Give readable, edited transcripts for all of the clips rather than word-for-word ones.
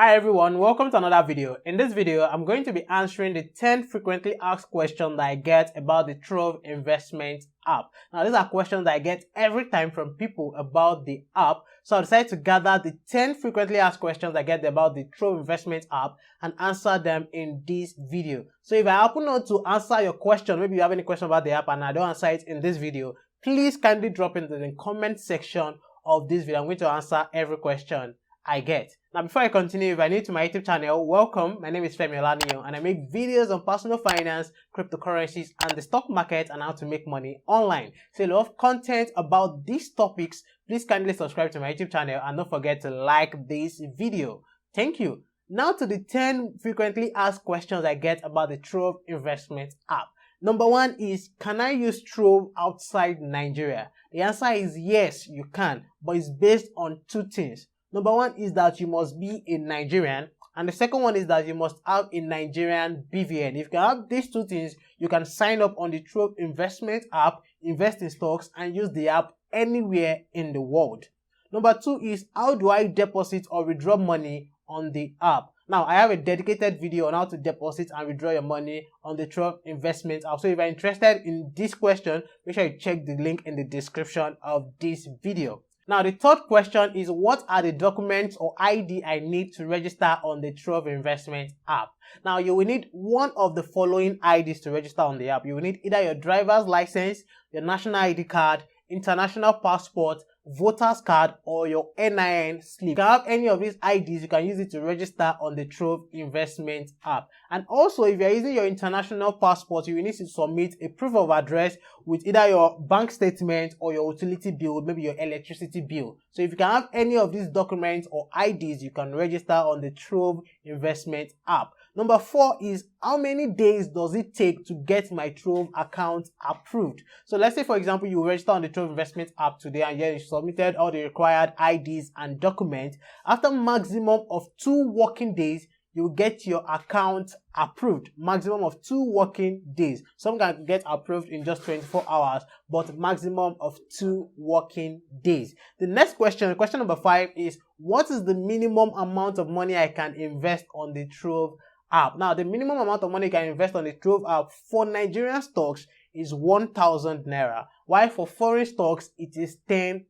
Hi everyone, welcome to another video. In this video, I'm going to be answering the 10 frequently asked questions that I get about the Trove Investment App. Now, these are questions that I get every time from people about the app. So I decided to gather the 10 frequently asked questions I get about the Trove Investment App and answer them in this video. So if I happen not to answer your question, maybe you have any question about the app and I don't answer it in this video, please kindly drop it in the comment section of this video. I'm going to answer every question I get. Now, before I continue, if you're new to my YouTube channel, welcome. My name is Femi Olaniyan and I make videos on personal finance, cryptocurrencies, and the stock market and how to make money online. So if you love content about these topics, please kindly subscribe to my YouTube channel and don't forget to like this video. Thank you. Now to the 10 frequently asked questions I get about the Trove Investment App. Number one is, can I use Trove outside Nigeria? The answer is yes, you can, but it's based on two things. Number one is that you must be a Nigerian, and the second one is that you must have a Nigerian BVN. If you can have these two things, you can sign up on the Trove Investment App, invest in stocks, and use the app anywhere in the world. Number two is, how do I deposit or withdraw money on the app? Now, I have a dedicated video on how to deposit and withdraw your money on the Trove Investment App. So if you're interested in this question, make sure you check the link in the description of this video. Now, the third question is, what are the documents or ID I need to register on the Trove Investment App? Now, you will need one of the following IDs to register on the app. You will need either your driver's license, your national ID card, international passport, voter's card, or your NIN slip. If you can have any of these IDs, you can use it to register on the Trove Investment App. And also, if you're using your international passport, you will need to submit a proof of address with either your bank statement or your utility bill, maybe your electricity bill. So if you can have any of these documents or IDs, you can register on the Trove Investment App. Number four is, how many days does it take to get my Trove account approved? So let's say, for example, you register on the Trove Investment App today and you submitted all the required IDs and documents. After maximum of 2 working days, you get your account approved. Maximum of 2 working days. Some can get approved in just 24 hours, but maximum of 2 working days. The next question number 5 is, what is the minimum amount of money I can invest on the Trove app? Now, the minimum amount of money you can invest on the Trove app for Nigerian stocks is 1,000 naira, while for foreign stocks it is $10.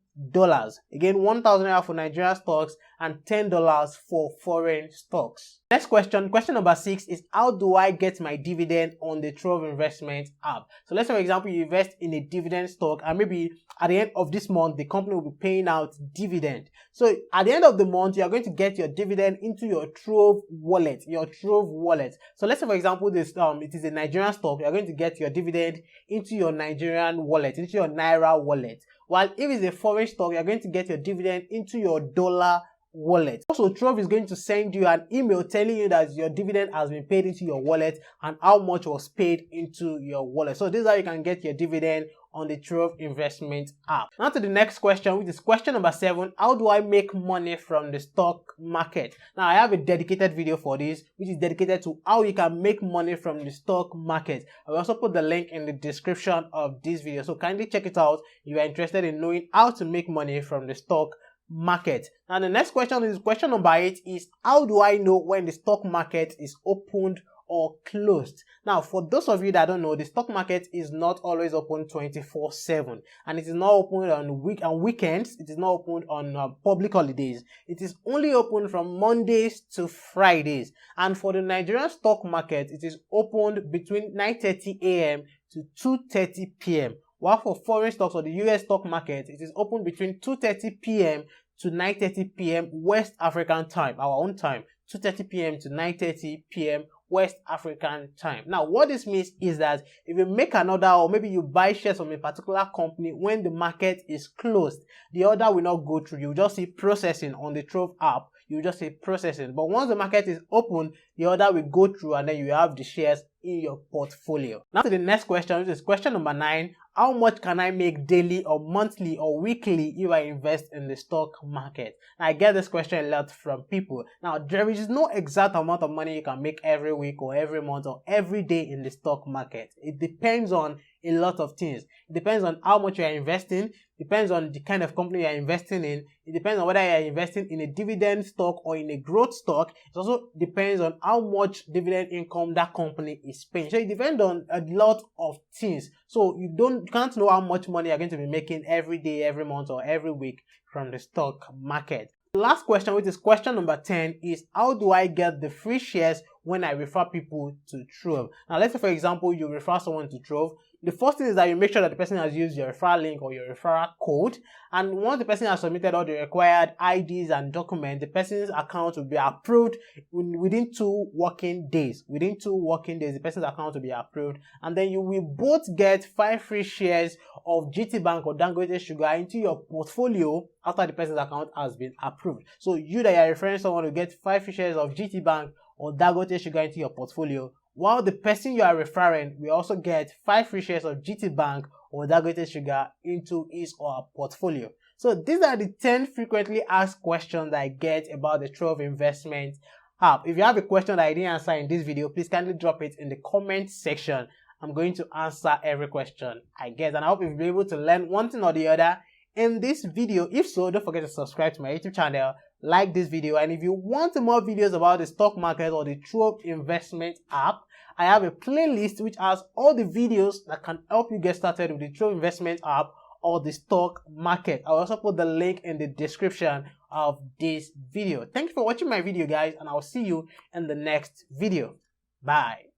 Again, 1,000 naira for Nigerian stocks and $10 for foreign stocks. Next question number 6 is, how do I get my dividend on the Trove Investment App? So let's say, for example, you invest in a dividend stock and maybe at the end of this month, the company will be paying out dividend. So at the end of the month, you are going to get your dividend into your Trove wallet, So let's say, for example, this it is a Nigerian stock. You are going to get your dividend into your Nigerian wallet, into your Naira wallet. While if it's a foreign stock, you're going to get your dividend into your dollar wallet. Also, Trove is going to send you an email telling you that your dividend has been paid into your wallet and how much was paid into your wallet. So this is how you can get your dividend on the Trove Investment App. Now to the next question, which is question number 7. How do I make money from the stock market? Now, I have a dedicated video for this, which is dedicated to how you can make money from the stock market. I will also put the link in the description of this video, so kindly check it out if you are interested in knowing how to make money from the stock market. Now, the next question is question number 8 is, how do I know when the stock market is opened or closed? Now, for those of you that don't know, the stock market is not always open 24/7, and it is not open on weekends. It is not open on public holidays. It is only open from Mondays to Fridays. And for the Nigerian stock market, it is opened between 9:30 a.m. to 2:30 p.m. While for foreign stocks or the US stock market, it is open between 2:30 p.m. to 9:30 p.m. West African time, our own time, 2:30 p.m. to 9:30 p.m. West African time. Now, what this means is that if you make an order or maybe you buy shares from a particular company when the market is closed, the order will not go through. You just see processing on the Trove app. You just say processing. But once the market is open, the order will go through and then you have the shares in your portfolio. Now to the next question, which is question number 9. How much can I make daily or monthly or weekly if I invest in the stock market? Now, I get this question a lot from people. Now, there is no exact amount of money you can make every week or every month or every day in the stock market. It depends on a lot of things. It depends on how much you are investing. Depends on the kind of company you are investing in. It depends on whether you are investing in a dividend stock or in a growth stock. It also depends on how much dividend income that company is paying. So it depends on a lot of things. So you can't know how much money you're going to be making every day, every month, or every week from the stock market. The last question, which is question number 10, is how do I get the free shares when I refer people to Trove? Now, let's say, for example, you refer someone to Trove. The first thing is that you make sure that the person has used your referral link or your referral code. And once the person has submitted all the required IDs and documents, the person's account will be approved within 2 working days. Within 2 working days, the person's account will be approved. And then you will both get 5 free shares of GT Bank or Dangote Sugar into your portfolio after the person's account has been approved. So you that are referring someone to get 5 free shares of GT Bank or Dangote Sugar into your portfolio, while the person you are referring will also get 5 free shares of GT Bank or Dangote Sugar into his or her portfolio. So these are the 10 frequently asked questions that I get about the Trove Investment App. If you have a question that I didn't answer in this video, please kindly drop it in the comment section. I'm going to answer every question I get, and I hope you'll be able to learn one thing or the other in this video. If so, don't forget to subscribe to my YouTube channel, like this video, and if you want more videos about the stock market or the Trove Investment App, I have a playlist which has all the videos that can help you get started with the Trove Investment App or the stock market. I'll also put the link in the description of this video. Thank you for watching my video, guys, and I'll see you in the next video. Bye.